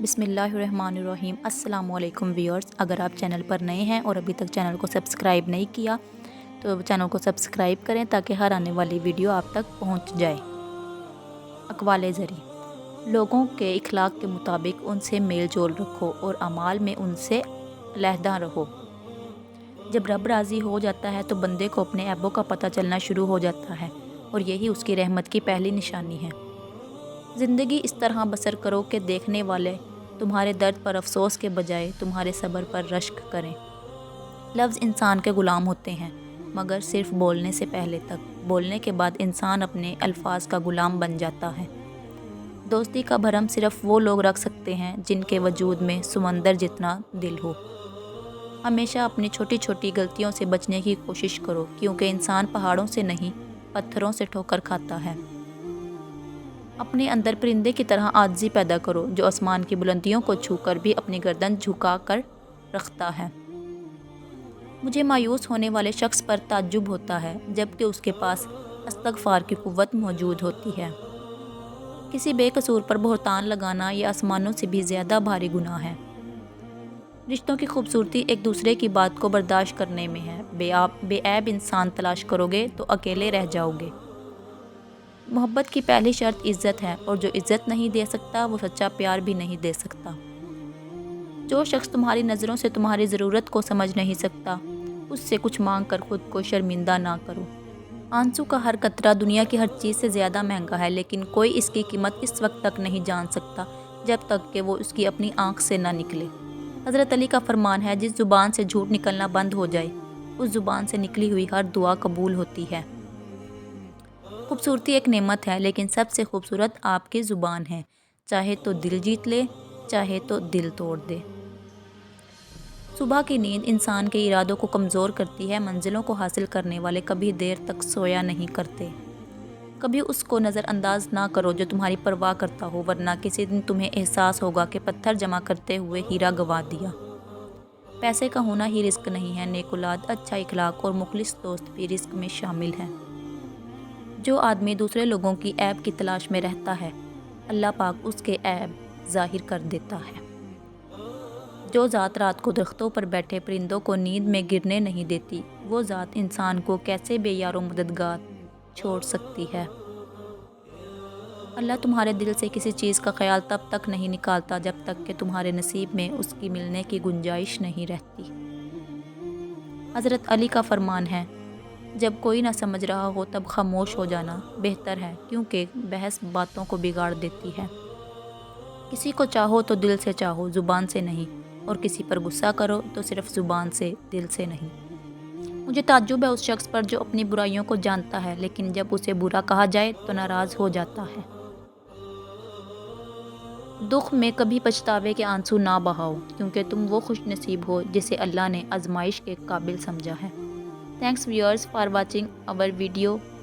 بسم اللہ الرحمن الرحیم۔ السلام علیکم ویورز، اگر آپ چینل پر نئے ہیں اور ابھی تک چینل کو سبسکرائب نہیں کیا تو چینل کو سبسکرائب کریں تاکہ ہر آنے والی ویڈیو آپ تک پہنچ جائے۔ اقوال زری: لوگوں کے اخلاق کے مطابق ان سے میل جول رکھو اور اعمال میں ان سے علیحدہ رہو۔ جب رب راضی ہو جاتا ہے تو بندے کو اپنے عیبوں کا پتہ چلنا شروع ہو جاتا ہے اور یہی اس کی رحمت کی پہلی نشانی ہے۔ زندگی اس طرح بسر کرو کہ دیکھنے والے تمہارے درد پر افسوس کے بجائے تمہارے صبر پر رشک کریں۔ لفظ انسان کے غلام ہوتے ہیں مگر صرف بولنے سے پہلے تک، بولنے کے بعد انسان اپنے الفاظ کا غلام بن جاتا ہے۔ دوستی کا بھرم صرف وہ لوگ رکھ سکتے ہیں جن کے وجود میں سمندر جتنا دل ہو۔ ہمیشہ اپنی چھوٹی چھوٹی غلطیوں سے بچنے کی کوشش کرو کیونکہ انسان پہاڑوں سے نہیں پتھروں سے ٹھوکر کھاتا ہے۔ اپنے اندر پرندے کی طرح عاجزی پیدا کرو جو آسمان کی بلندیوں کو چھو کر بھی اپنی گردن جھکا کر رکھتا ہے۔ مجھے مایوس ہونے والے شخص پر تعجب ہوتا ہے جبکہ اس کے پاس استغفار کی قوت موجود ہوتی ہے۔ کسی بے قصور پر بہتان لگانا یہ آسمانوں سے بھی زیادہ بھاری گناہ ہے۔ رشتوں کی خوبصورتی ایک دوسرے کی بات کو برداشت کرنے میں ہے۔ بے عیب انسان تلاش کرو گے تو اکیلے رہ جاؤ گے۔ محبت کی پہلی شرط عزت ہے اور جو عزت نہیں دے سکتا وہ سچا پیار بھی نہیں دے سکتا۔ جو شخص تمہاری نظروں سے تمہاری ضرورت کو سمجھ نہیں سکتا اس سے کچھ مانگ کر خود کو شرمندہ نہ کرو۔ آنسو کا ہر قطرہ دنیا کی ہر چیز سے زیادہ مہنگا ہے لیکن کوئی اس کی قیمت اس وقت تک نہیں جان سکتا جب تک کہ وہ اس کی اپنی آنکھ سے نہ نکلے۔ حضرت علی کا فرمان ہے، جس زبان سے جھوٹ نکلنا بند ہو جائے اس زبان سے نکلی ہوئی ہر دعا قبول ہوتی ہے۔ خوبصورتی ایک نعمت ہے لیکن سب سے خوبصورت آپ کی زبان ہے، چاہے تو دل جیت لے چاہے تو دل توڑ دے۔ صبح کی نیند انسان کے ارادوں کو کمزور کرتی ہے۔ منزلوں کو حاصل کرنے والے کبھی دیر تک سویا نہیں کرتے۔ کبھی اس کو نظر انداز نہ کرو جو تمہاری پرواہ کرتا ہو ورنہ کسی دن تمہیں احساس ہوگا کہ پتھر جمع کرتے ہوئے ہیرا گنوا دیا۔ پیسے کا ہونا ہی رزق نہیں ہے، نیک اولاد، اچھا اخلاق اور مخلص دوست بھی رزق میں شامل ہیں۔ جو آدمی دوسرے لوگوں کی عیب کی تلاش میں رہتا ہے اللہ پاک اس کے عیب ظاہر کر دیتا ہے۔ جو ذات رات کو درختوں پر بیٹھے پرندوں کو نیند میں گرنے نہیں دیتی وہ ذات انسان کو کیسے بے یار و مددگار چھوڑ سکتی ہے۔ اللہ تمہارے دل سے کسی چیز کا خیال تب تک نہیں نکالتا جب تک کہ تمہارے نصیب میں اس کی ملنے کی گنجائش نہیں رہتی۔ حضرت علی کا فرمان ہے، جب کوئی نہ سمجھ رہا ہو تب خاموش ہو جانا بہتر ہے کیونکہ بحث باتوں کو بگاڑ دیتی ہے۔ کسی کو چاہو تو دل سے چاہو، زبان سے نہیں، اور کسی پر غصہ کرو تو صرف زبان سے، دل سے نہیں۔ مجھے تعجب ہے اس شخص پر جو اپنی برائیوں کو جانتا ہے لیکن جب اسے برا کہا جائے تو ناراض ہو جاتا ہے۔ دکھ میں کبھی پچھتاوے کے آنسو نہ بہاؤ کیونکہ تم وہ خوش نصیب ہو جسے اللہ نے آزمائش کے قابل سمجھا ہے۔ Thanks viewers for watching our video.